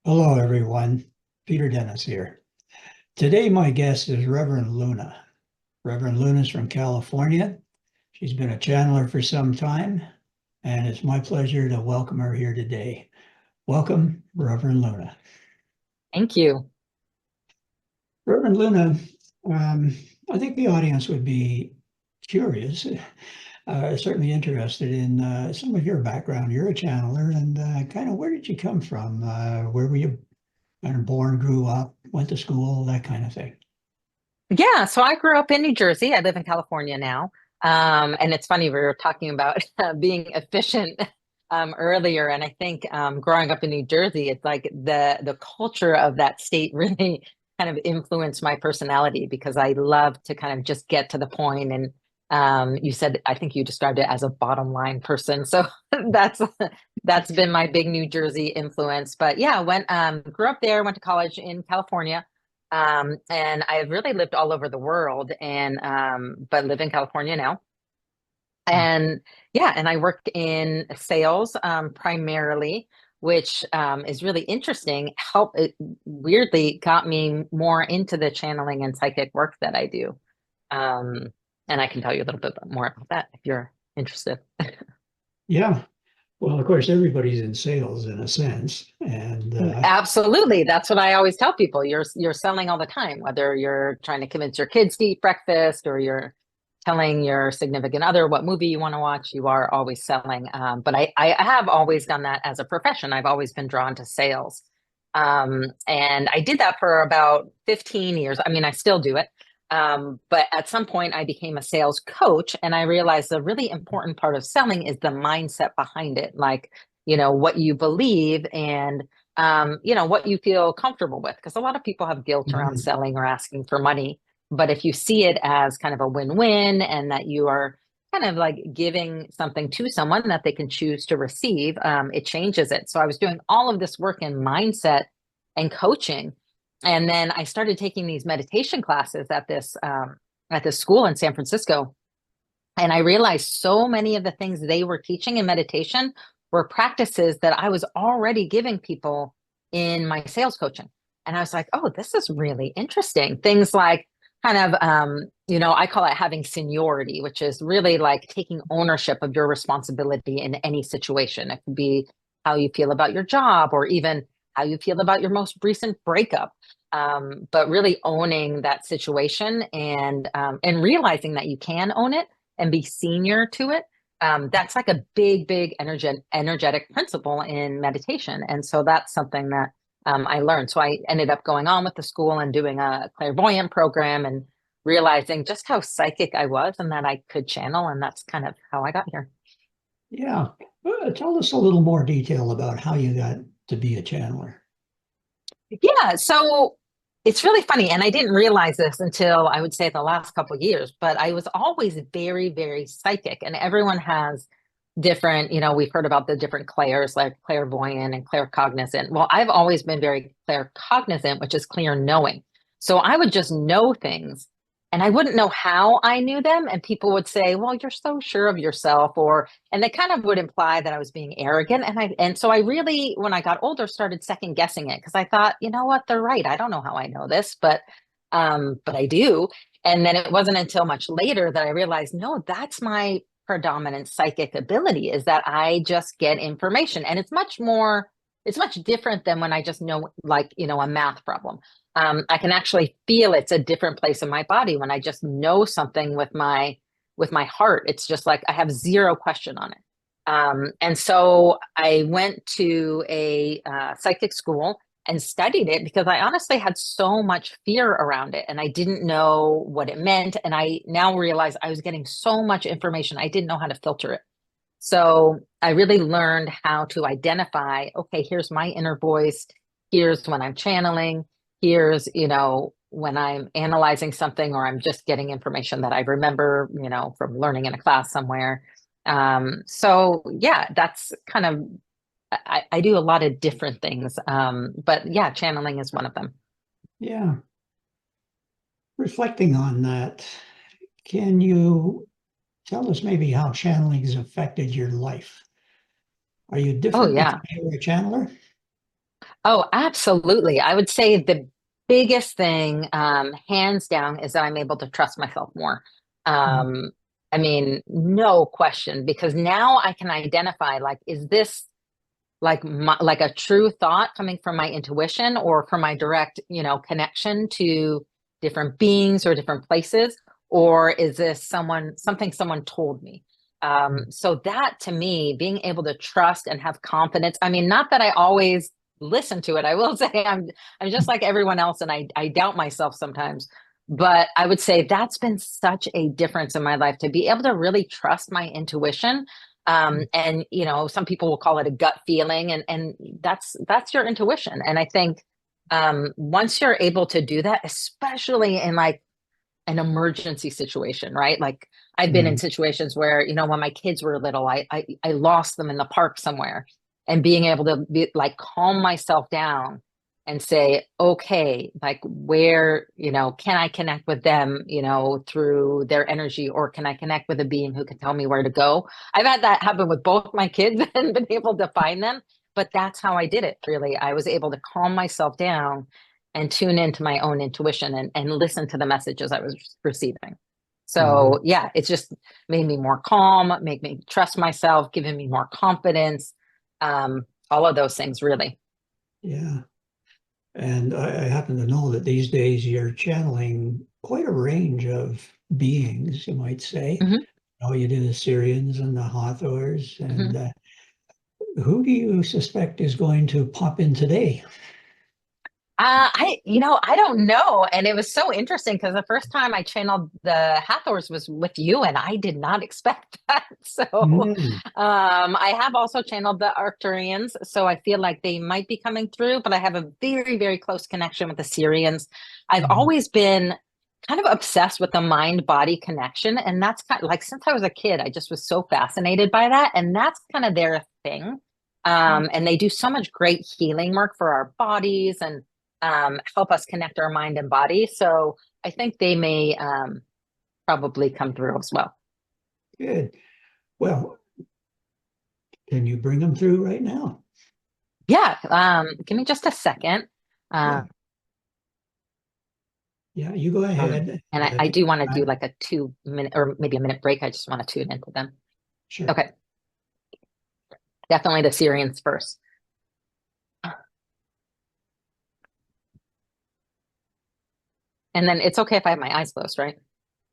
Hello, everyone. Peter Dennis here. Today, my guest is Reverend Luna. Reverend Luna is from California. She's been a channeler for some time, and it's my pleasure to welcome her here today. Welcome, Reverend Luna. Thank you. Reverend Luna, um, I think the audience would be curious, certainly interested in some of your background. You're a channeler, and kind of where did you come from? Where were you kind of born, grew up, went to school, that kind of thing? Yeah, so I grew up in New Jersey. I live in California now. And it's funny, we were talking about being efficient earlier. And I think growing up in New Jersey, it's like the culture of that state really kind of influenced my personality because I love to kind of just get to the point. And you said, I think you described it as a bottom line person. So that's that's been my big New Jersey influence. But yeah, went grew up there, went to college in California. And I've really lived all over the world and but live in California now. And yeah, and I work in sales primarily, which is really interesting. It weirdly got me more into the channeling and psychic work that I do. Um, and I can tell you a little bit more about that if you're interested. Yeah. Well, of course, everybody's in sales in a sense. And Absolutely. That's what I always tell people. You're selling all the time, whether you're trying to convince your kids to eat breakfast or you're telling your significant other what movie you want to watch, you are always selling. But I have always done that as a profession. I've always been drawn to sales. And I did that for about 15 years. I mean, I still do it. But at some point, I became a sales coach, and I realized the really important part of selling is the mindset behind it. Like, what you believe and what you feel comfortable with, because a lot of people have guilt around mhm. selling or asking for money. But if you see it as kind of a win-win and that you are kind of like giving something to someone that they can choose to receive, it changes it. So I was doing all of this work in mindset and coaching, and then I started taking these meditation classes at this school in San Francisco. And I realized so many of the things they were teaching in meditation were practices that I was already giving people in my sales coaching. And I was like, oh, this is really interesting. Things like kind of, I call it having seniority, which is really like taking ownership of your responsibility in any situation. It could be how you feel about your job or even how you feel about your most recent breakup. But really owning that situation and realizing that you can own it and be senior to it. That's like a big energetic principle in meditation. And so that's something that I learned. So I ended up going on with the school and doing a clairvoyant program and realizing just how psychic I was and that I could channel. And that's kind of how I got here. Yeah. Tell us a little more detail about how you got to be a channeler. Yeah, so it's really funny, and I didn't realize this until I would say the last couple of years, but I was always very psychic, and everyone has different, we've heard about the different clairs like clairvoyant and claircognizant. Well, I've always been very claircognizant, which is clear knowing. So I would just know things and I wouldn't know how I knew them. And people would say, well, you're so sure of yourself, and they kind of would imply that I was being arrogant. And so I really, when I got older, started second guessing it because I thought, you know what, they're right. I don't know how I know this, but I do. And then it wasn't until much later that I realized, no, that's my predominant psychic ability is that I just get information. And it's much different than when I just know, like, a math problem. I can actually feel it's a different place in my body when I just know something with my heart. It's just like I have zero question on it. And so I went to a psychic school and studied it because I honestly had so much fear around it and I didn't know what it meant. And I now realize I was getting so much information, I didn't know how to filter it. So I really learned how to identify, okay, here's my inner voice. Here's when I'm channeling. Here's, when I'm analyzing something or I'm just getting information that I remember, from learning in a class somewhere. So yeah, that's kind of, I do a lot of different things. But yeah, channeling is one of them. Yeah. Reflecting on that, can you tell us maybe how channeling has affected your life? Are you Oh different because yeah. you're a channeler? Oh, absolutely. I would say the biggest thing, hands down, is that I'm able to trust myself more. Mm, Um, I mean, no question, because now I can identify, like, is this like a true thought coming from my intuition or from my direct, connection to different beings or different places, or is this something someone told me? mm, So that, to me, being able to trust and have confidence, I mean, not that I always listen to it. I will say I'm just like everyone else, and I doubt myself sometimes. But I would say that's been such a difference in my life, to be able to really trust my intuition. mm, And some people will call it a gut feeling, and that's your intuition. And I think once you're able to do that, especially in like an emergency situation, right? Like, I've been in mm. situations where, when my kids were little, I lost them in the park somewhere, and being able to be like, calm myself down and say, okay, like, where, can I connect with them, through their energy, or can I connect with a being who can tell me where to go? I've had that happen with both my kids and been able to find them. But that's how I did it, really. I was able to calm myself down and tune into my own intuition, and listen to the messages I was receiving. Mhm. So yeah, it's just made me more calm, make me trust myself, giving me more confidence. All of those things, really. Yeah. And I happen to know that these days you're channeling quite a range of beings, you might say. Hmm. Oh, you do the Sirians and the Hathors, Hmm. and who do you suspect is going to pop in today? I don't know. And it was so interesting because the first time I channeled the Hathors was with you, and I did not expect that. So, Mm, I have also channeled the Arcturians. So I feel like they might be coming through, but I have a very, very close connection with the Syrians. I've mm, always been kind of obsessed with the mind body connection. And that's kind of like, since I was a kid, I just was so fascinated by that. And that's kind of their thing. And they do so much great healing work for our bodies, and help us connect our mind and body. So I think they may probably come through as well. good. Well, can you bring them through right now? Yeah. Give me just a second. Yeah. Um, Yeah, you go ahead. and I Take do want to your do time. like a 2 minute or maybe a minute break. I just want to tune into them. Sure. Okay. Definitely the Syrians first. And then it's okay if I have my eyes closed, right?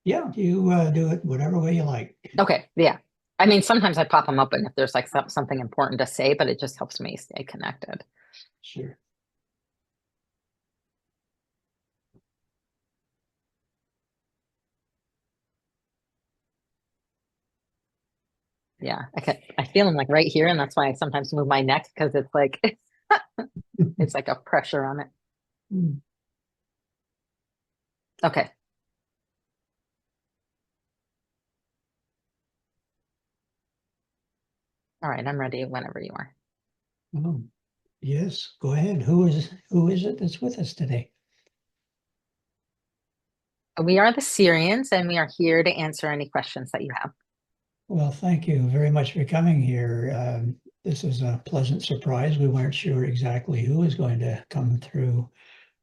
Yeah, you do it whatever way you like. Okay. Yeah. I mean, sometimes I pop them open if there's like something important to say, but it just helps me stay connected. Sure. Yeah. I feel them like right here. And that's why I sometimes move my neck, because it's like, it's like a pressure on it. Mm. Okay. All right. I'm ready whenever you are. Oh, yes, go ahead. Who is it that's with us today? We are the Syrians, and we are here to answer any questions that you have. Well, thank you very much for coming here. This is a pleasant surprise. We weren't sure exactly who was going to come through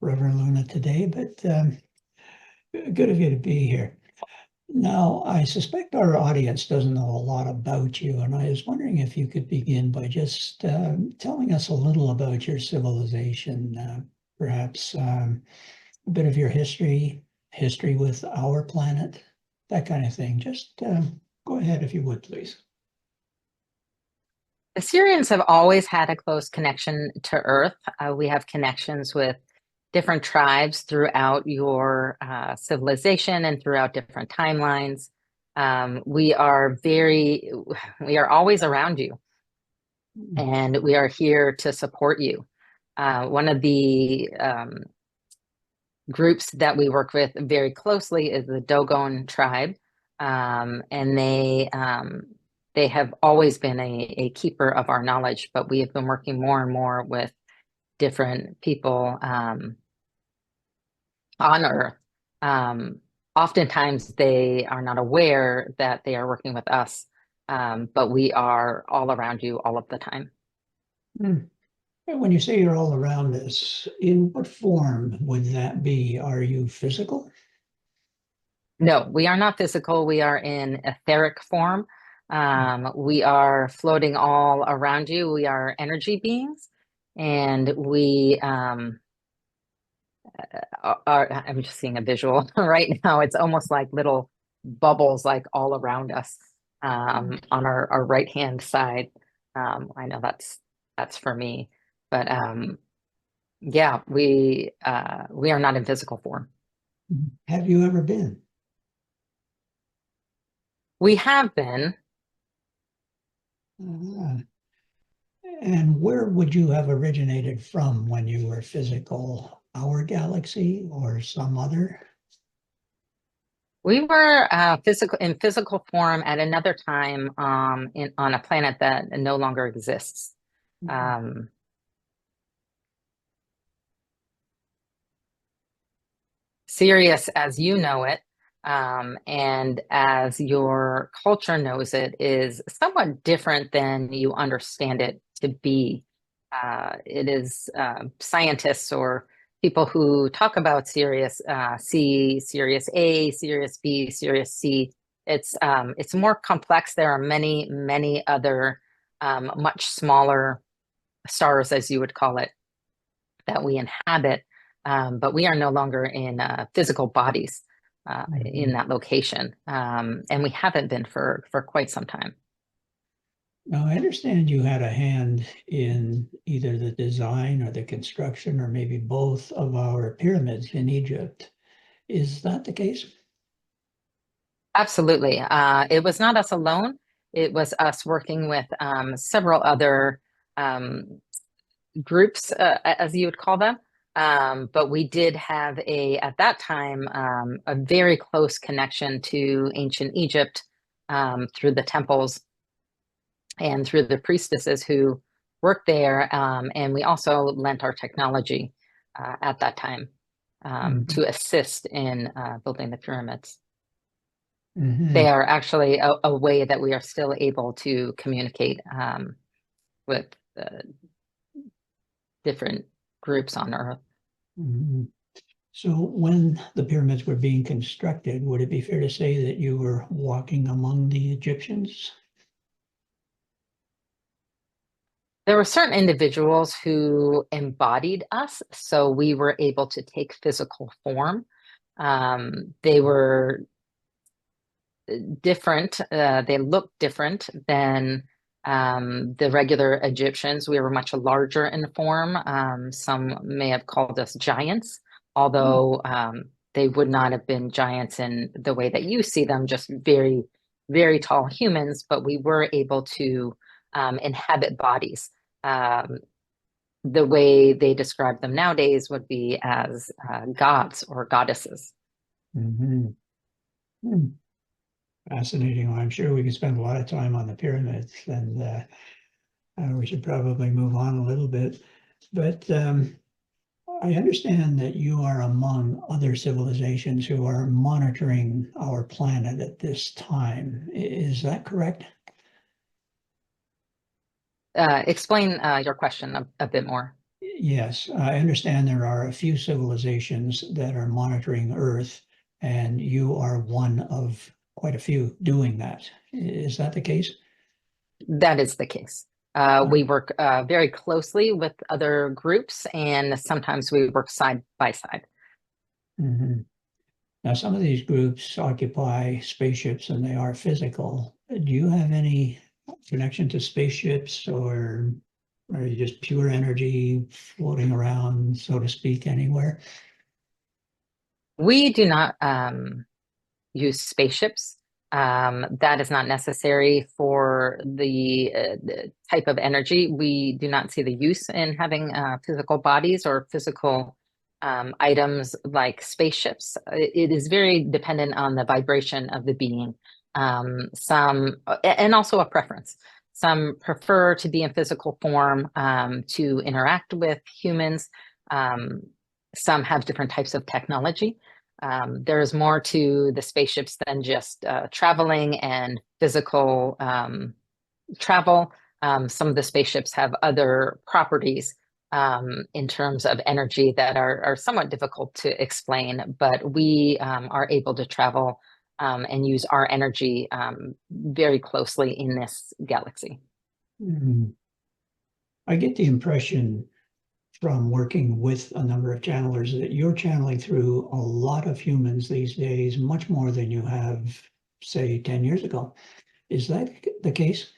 Reverend Luna today, but good of you to be here. Now, I suspect our audience doesn't know a lot about you, and I was wondering if you could begin by just telling us a little about your civilization, perhaps a bit of your history with our planet, that kind of thing. Just go ahead if you would, please. The Syrians have always had a close connection to Earth. We have connections with different tribes throughout your civilization and throughout different timelines. We are we are always around you, Mm, and we are here to support you. One of the groups that we work with very closely is the Dogon tribe, and they have always been a keeper of our knowledge, but we have been working more and more with different people on Earth. Um, Oftentimes, they are not aware that they are working with us, but we are all around you all of the time. mm. And when you say you're all around us, in what form would that be? Are you physical? No, we are not physical. We are in etheric form. We are floating all around you. We are energy beings, and we I'm just seeing a visual right now. It's almost like little bubbles, like all around us, on our right hand side. I know that's for me, but yeah, we are not in physical form. Have you ever been? We have been. Uh, and where would you have originated from when you were physical? Our galaxy or some other? We were physical in physical form at another time on a planet that no longer exists. Um, Sirius, as you know it, and as your culture knows it, is somewhat different than you understand it to be. It is scientists or people who talk about Sirius see Sirius A, Sirius B, Sirius C. It's more complex. There are many, many other much smaller stars, as you would call it, that we inhabit, but we are no longer in physical bodies in that location, and we haven't been for quite some time. Now, I understand you had a hand in either the design or the construction, or maybe both, of our pyramids in Egypt. Is that the case? Absolutely. It was not us alone. It was us working with several other um, groups, as you would call them. But we did have at that time, a very close connection to ancient Egypt through the temples and through the priestesses who worked there. And we also lent our technology at that time to assist in building the pyramids. They are actually a way that we are still able to communicate with different groups on Earth. So when the pyramids were being constructed, would it be fair to say that you were walking among the Egyptians? There were certain individuals who embodied us, so we were able to take physical form. They were different. They looked different than the regular Egyptians. We were much larger in form. Some may have called us giants, although they would not have been giants in the way that you see them, just very, very tall humans, but we were able to inhabit bodies. The way they describe them nowadays would be as gods or goddesses. Mm-hmm. Fascinating. Well, I'm sure we could spend a lot of time on the pyramids, and we should probably move on a little bit. But I understand that you are among other civilizations who are monitoring our planet at this time. Is that correct? Explain your question a bit more. Yes, I understand there are a few civilizations that are monitoring Earth, and you are one of quite a few doing that. Is that the case? That is the case. We work very closely with other groups, and sometimes we work side by side. Mm-hmm. Now, some of these groups occupy spaceships and they are physical. Do you have any connection to spaceships, or are you just pure energy floating around, so to speak, anywhere? We do not use spaceships. That is not necessary for the type of energy. We do not see the use in having physical bodies or physical items like spaceships. It is very dependent on the vibration of the being. And also a preference. Some prefer to be in physical form to interact with humans. Some have different types of technology. There's more to the spaceships than just traveling and physical travel. Some of the spaceships have other properties in terms of energy that are somewhat difficult to explain, but we are able to travel and use our energy very closely in this galaxy. Mm. I get the impression from working with a number of channelers that you're channeling through a lot of humans these days, much more than you have, say, 10 years ago. Is that the case?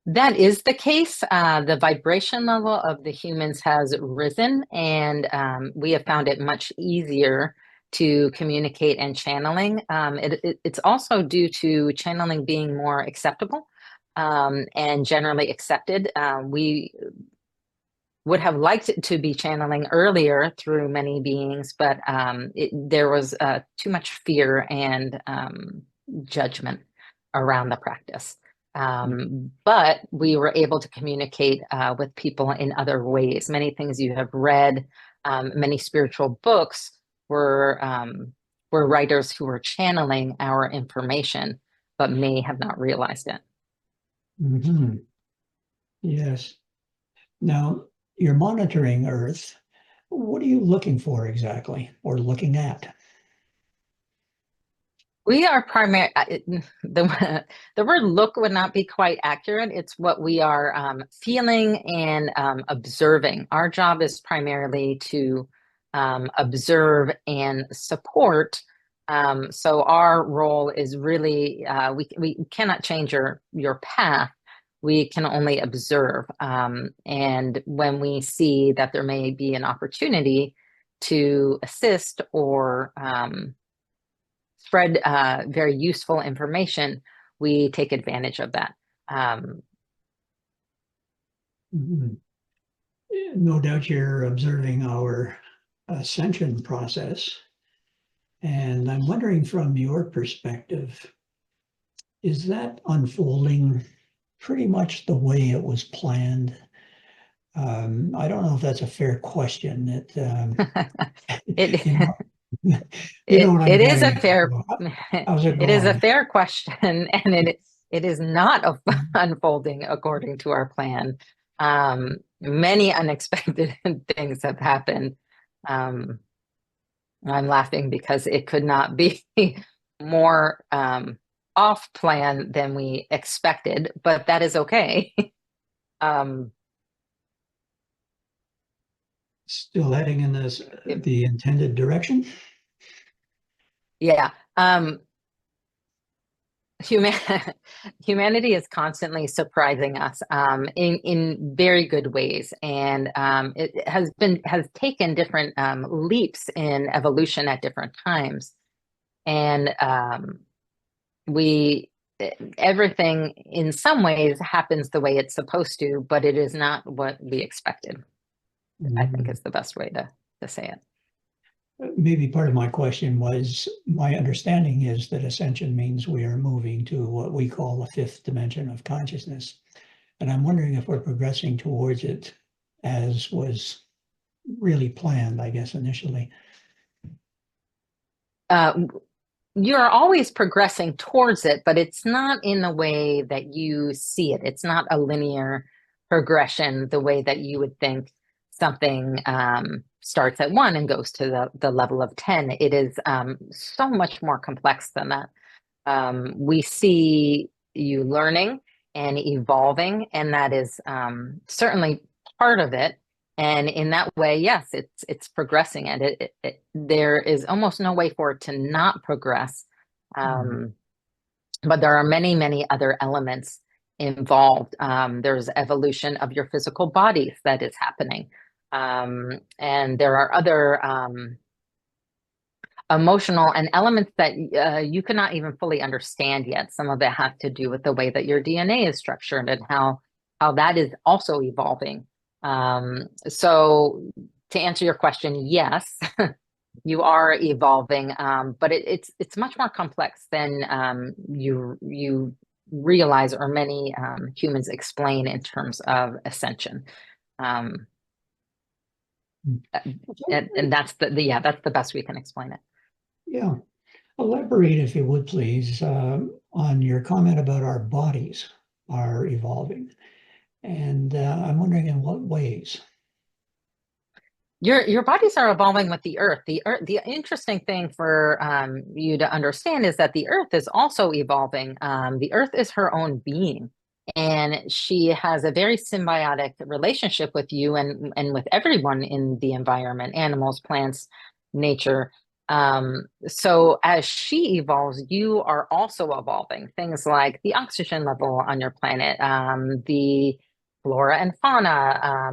That is the case. The vibration level of the humans has risen, and we have found it much easier to communicate and channeling. It's also due to channeling being more acceptable and generally accepted. We would have liked to be channeling earlier through many beings, but there was too much fear and judgment around the practice. But we were able to communicate with people in other ways. Many things you have read, many spiritual books were writers who were channeling our information, but may have not realized it. Mm-hmm. Yes. Now, you're monitoring Earth. What are you looking for exactly, or looking at? We are primary. The word "look" would not be quite accurate. It's what we are feeling and observing. Our job is primarily to observe and support. So our role is really we cannot change your path. We can only observe. And when we see that there may be an opportunity to assist or spread very useful information, we take advantage of that. Mhm. No doubt you're observing our ascension process. And I'm wondering from your perspective, is that unfolding pretty much the way it was planned? I don't know if that's a fair question. it, You know, you know what I'm it is a getting at. fair How's it it is a going? fair question, and it is not unfolding according to our plan. Many unexpected things have happened. Um, I'm laughing because it could not be more off plan than we expected, but that is okay. um, Still heading in the intended direction? yeah. Human Humanity is constantly surprising us in very good ways, and it has taken different leaps in evolution at different times, and we everything in some ways happens the way it's supposed to, but it is not what we expected. I think is the best way to say it. Maybe part of my question was, my understanding is that ascension means we are moving to what we call the fifth dimension of consciousness. And I'm wondering if we're progressing towards it as was really planned, I guess, initially. You're always progressing towards it, but it's not in the way that you see it. It's not a linear progression the way that you would think something starts at 1 and goes to the level of 10. It is so much more complex than that. We see you learning and evolving, and that is certainly part of it. And in that way, yes, it's progressing, and there is almost no way for it to not progress. But there are many, many other elements involved. There's evolution of your physical bodies that is happening. And there are other emotional and elements that you cannot even fully understand yet. Some of it has to do with the way that your DNA is structured and how that is also evolving. So to answer your question, yes, you are evolving, but it's much more complex than you realize, or many humans explain in terms of ascension. And that's that's the best we can explain it. Yeah. Elaborate, if you would, please, on your comment about our bodies are evolving. And I'm wondering in what ways. Your bodies are evolving with the earth. The interesting thing for you to understand is that the earth is also evolving. The earth is her own being, and she has a very symbiotic relationship with you and with everyone in the environment, animals, plants, nature. So as she evolves, you are also evolving. Things like the oxygen level on your planet, the flora and fauna.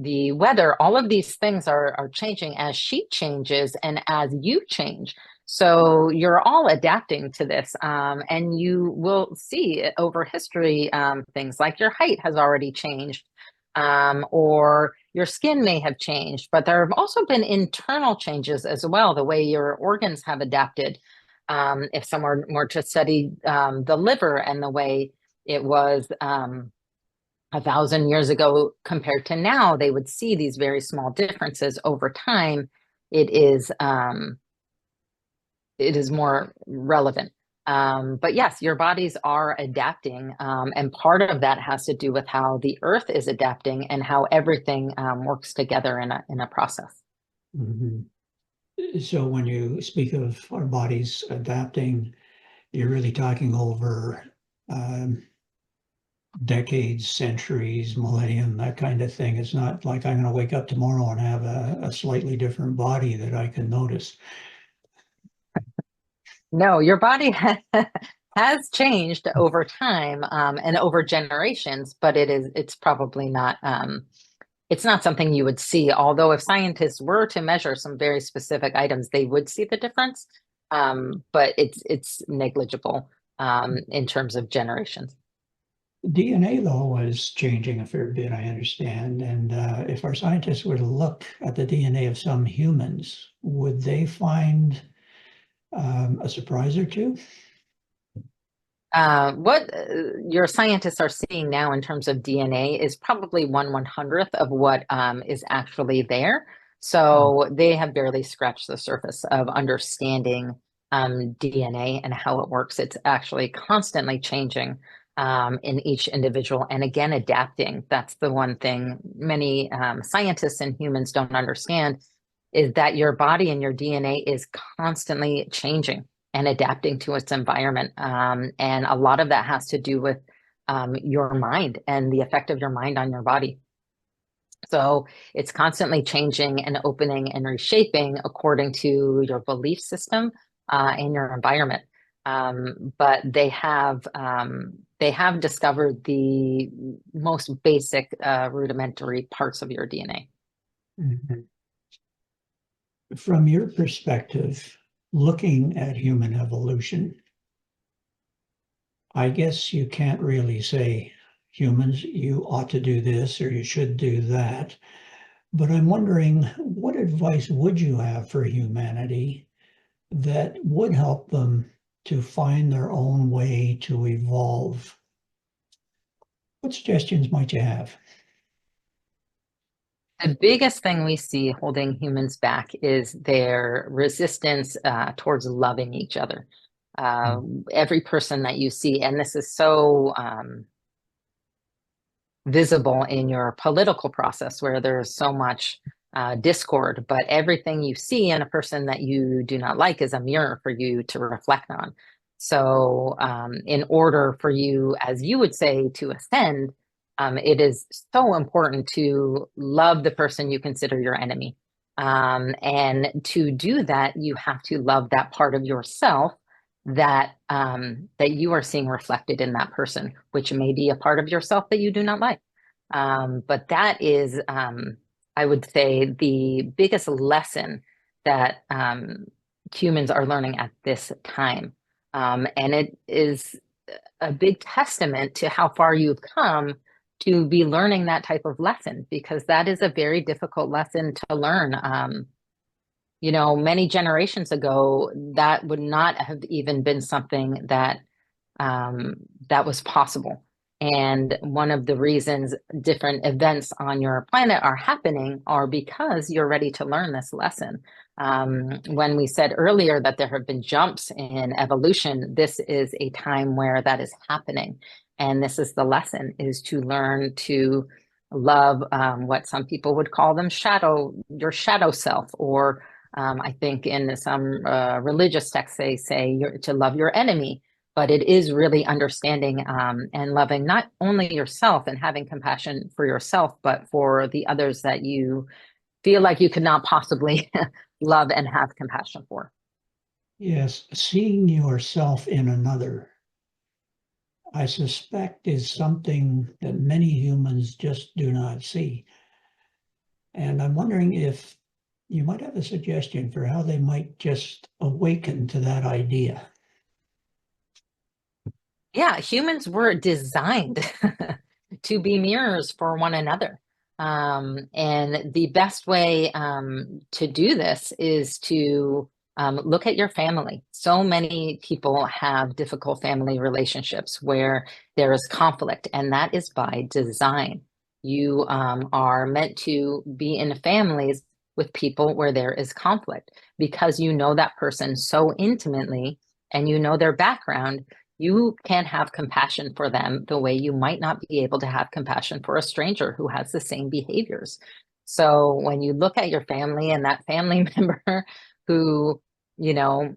The weather, all of these things are changing as she changes and as you change. So you're all adapting to this. And you will see over history, things like your height has already changed, or your skin may have changed, but there have also been internal changes as well, the way your organs have adapted. If someone were to study the liver and the way it was 1,000 years ago compared to now, they would see these very small differences over time. It is more relevant. But yes, your bodies are adapting, and part of that has to do with how the earth is adapting and how everything works together in a process. Mhm. So when you speak of our bodies adapting, you're really talking over um, decades, centuries, millennium, that kind of thing. It's not like I'm going to wake up tomorrow and have a slightly different body that I can notice. No, your body has changed over time, and over generations, but it's probably not it's not something you would see. Although if scientists were to measure some very specific items, they would see the difference. But it's negligible in terms of generations. DNA, though, is changing a fair bit, I understand. And if our scientists were to look at the DNA of some humans, would they find a surprise or two? What your scientists are seeing now in terms of DNA is probably 1/100th of what is actually there. So they have barely scratched the surface of understanding DNA and how it works. It's actually constantly changing in each individual, and again, adapting. That's the one thing many scientists and humans don't understand, is that your body and your DNA is constantly changing and adapting to its environment. And a lot of that has to do with your mind and the effect of your mind on your body. So it's constantly changing and opening and reshaping according to your belief system and your environment. But they have discovered the most basic rudimentary parts of your DNA. Mhm. From your perspective, looking at human evolution, I guess you can't really say, humans, you ought to do this or you should do that. But I'm wondering, what advice would you have for humanity that would help them to find their own way to evolve? What suggestions might you have? The biggest thing we see holding humans back is their resistance towards loving each other. Uh, Mm. every person that you see, and this is so visible in your political process where there's so much discord, but everything you see in a person that you do not like is a mirror for you to reflect on. So, in order for you, as you would say, to ascend, it is so important to love the person you consider your enemy. And to do that, you have to love that part of yourself that you are seeing reflected in that person, which may be a part of yourself that you do not like. But that is, I would say, the biggest lesson that humans are learning at this time. And it is a big testament to how far you've come to be learning that type of lesson, because that is a very difficult lesson to learn. Many generations ago, that would not have even been something um, that was possible. And one of the reasons different events on your planet are happening are because you're ready to learn this lesson. When we said earlier that there have been jumps in evolution, this is a time where that is happening. And this is the lesson, is to learn to love what some people would call them your shadow self, or I think in some religious texts, they say to love your enemy. But it is really understanding and loving not only yourself and having compassion for yourself, but for the others that you feel like you could not possibly love and have compassion for. Yes, seeing yourself in another, I suspect, is something that many humans just do not see. And I'm wondering if you might have a suggestion for how they might just awaken to that idea. Yeah, humans were designed to be mirrors for one another. And the best way to do this is to look at your family. So many people have difficult family relationships where there is conflict, and that is by design. You are meant to be in families with people where there is conflict because you know that person so intimately and you know their background. You can have compassion for them the way you might not be able to have compassion for a stranger who has the same behaviors. So when you look at your family and that family member who, you know,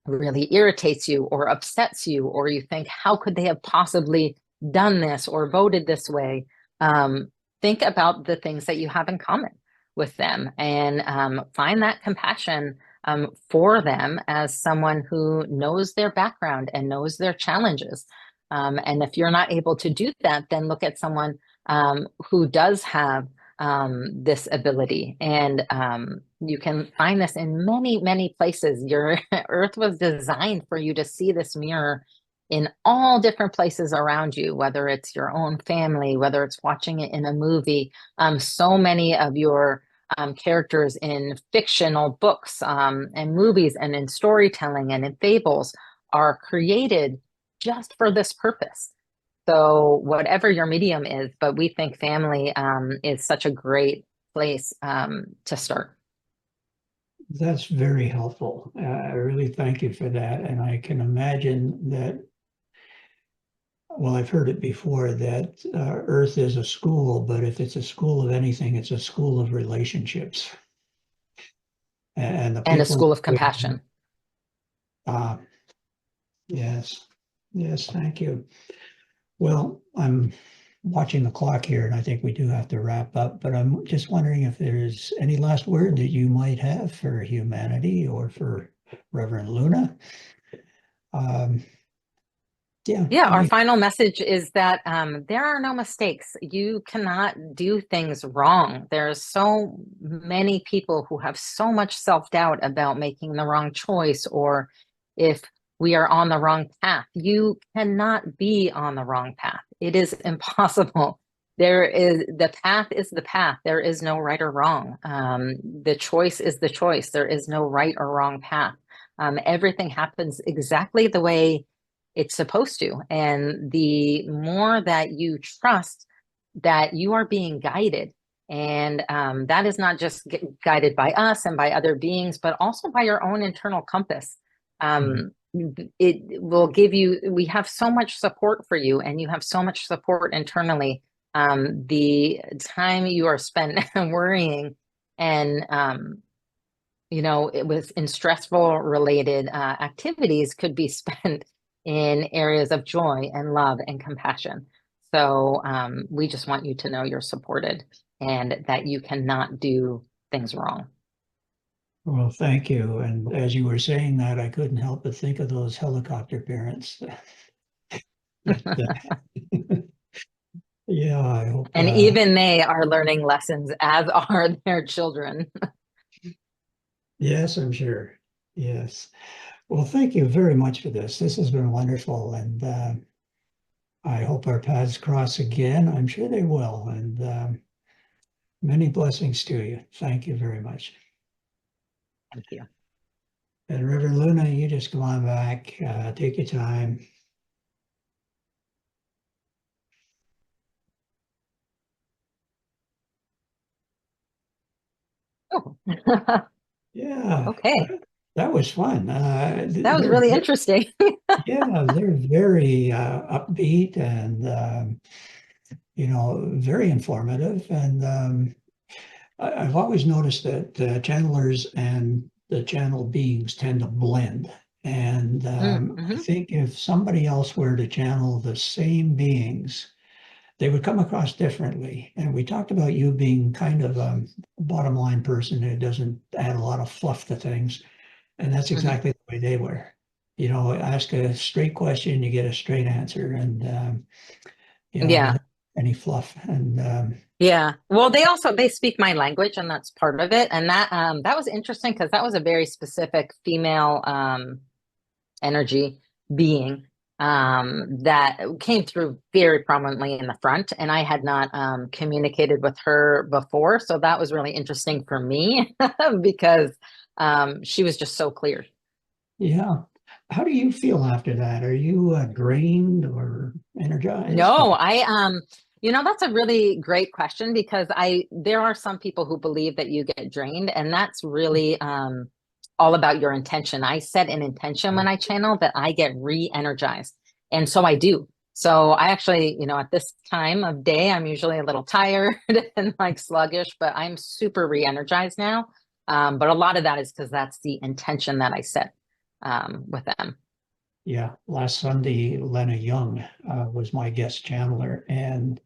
really irritates you or upsets you, or you think, how could they have possibly done this or voted this way? Think about the things that you have in common with them and find that compassion for them as someone who knows their background and knows their challenges. And if you're not able to do that, then look at someone who does have this ability. And you can find this in many, many places. Your earth was designed for you to see this mirror in all different places around you, whether it's your own family, whether it's watching it in a movie. So many of your characters in fictional books and movies and in storytelling and in fables are created just for this purpose. So whatever your medium is, but we think family is such a great place to start. That's very helpful. I really thank you for that. And I can imagine that, well, I've heard it before that Earth is a school, but if it's a school of anything, it's a school of relationships. And the And a people. school of compassion. Ah, yes. Yes, thank you. Well, I'm watching the clock here, and I think we do have to wrap up, but I'm just wondering if there's any last word that you might have for humanity or for Reverend Luna. Um, yeah, Yeah, our final message is that there are no mistakes. You cannot do things wrong. There's so many people who have so much self-doubt about making the wrong choice or if we are on the wrong path. You cannot be on the wrong path. It is impossible. The path is the path. There is no right or wrong. The choice is the choice. There is no right or wrong path. Everything happens exactly the way it's supposed to. And the more that you trust that you are being guided, and that is not just guided by us and by other beings, but also by your own internal compass. It will give you, we have so much support for you, and you have so much support internally. The time you are spent worrying and it was in stressful related activities could be spent in areas of joy and love and compassion. So we just want you to know you're supported and that you cannot do things wrong. Well, thank you. And as you were saying that, I couldn't help but think of those helicopter parents. Yeah, I hope. And even they are learning lessons, as are their children. Yes, I'm sure. Yes. Well, thank you very much for this. This has been wonderful, and I hope our paths cross again. I'm sure they will, and many blessings to you. Thank you very much. Thank you. And Reverend Luna, you just come on back, take your time. Oh. Yeah, Okay. that was fun. That was They're really interesting. yeah, they're very upbeat and very informative. And I've always noticed that channelers and the channel beings tend to blend. And I Mm-hmm. think if somebody else were to channel the same beings, they would come across differently. And we talked about you being kind of a bottom line person who doesn't add a lot of fluff to things. And that's Hmm. exactly the way they were. Ask a straight question, you get a straight answer, and Yeah. without any fluff. And Yeah. Well, they speak my language, and that's part of it. And that was interesting because that was a very specific female energy being that came through very prominently in the front, and I had not communicated with her before, so that was really interesting for me because she was just so clear. yeah, how do you feel after that? Are you drained or energized? No, that's a really great question because there are some people who believe that you get drained, and that's really all about your intention. I set an intention when I channel that I get re-energized, and so I do. So I actually, at this time of day, I'm usually a little tired and like sluggish, but I'm super re-energized now. But a lot of that is because that's the intention that I set with them. Yeah, last Sunday, Lena Young was my guest channeler, and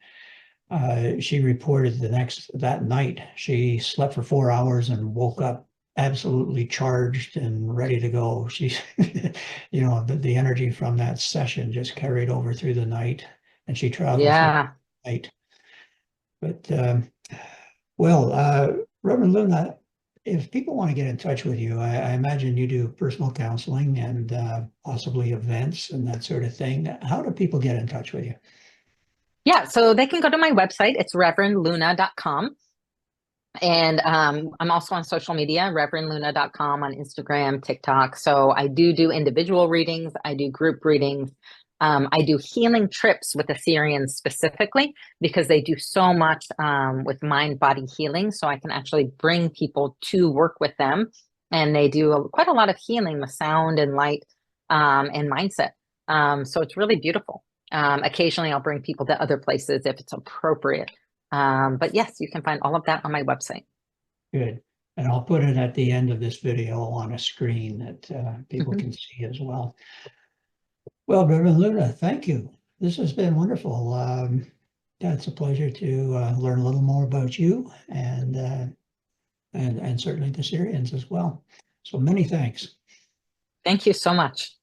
she reported that night she slept for 4 hours and woke up absolutely charged and ready to go. She, the energy from that session just carried over through the night, and she traveled through Yeah. the night. But well, Reverend Luna, if people want to get in touch with you, I imagine you do personal counseling and possibly events and that sort of thing. How do people get in touch with you? Yeah, so they can go to my website. It's reverendluna.com. And I'm also on social media, reverendluna.com on Instagram, TikTok. So I do individual readings. I do group readings. I do healing trips with the Sirians specifically because they do so much with mind body healing. So I can actually bring people to work with them. And they do quite a lot of healing with sound and light and mindset. So it's really beautiful. Occasionally, I'll bring people to other places if it's appropriate. But yes, you can find all of that on my website. Good. And I'll put it at the end of this video on a screen that people Mhm. can see as well. Well, Reverend Luna, thank you. This has been wonderful. Yeah, it's a pleasure to learn a little more about you and certainly the Syrians as well. So many thanks. Thank you so much.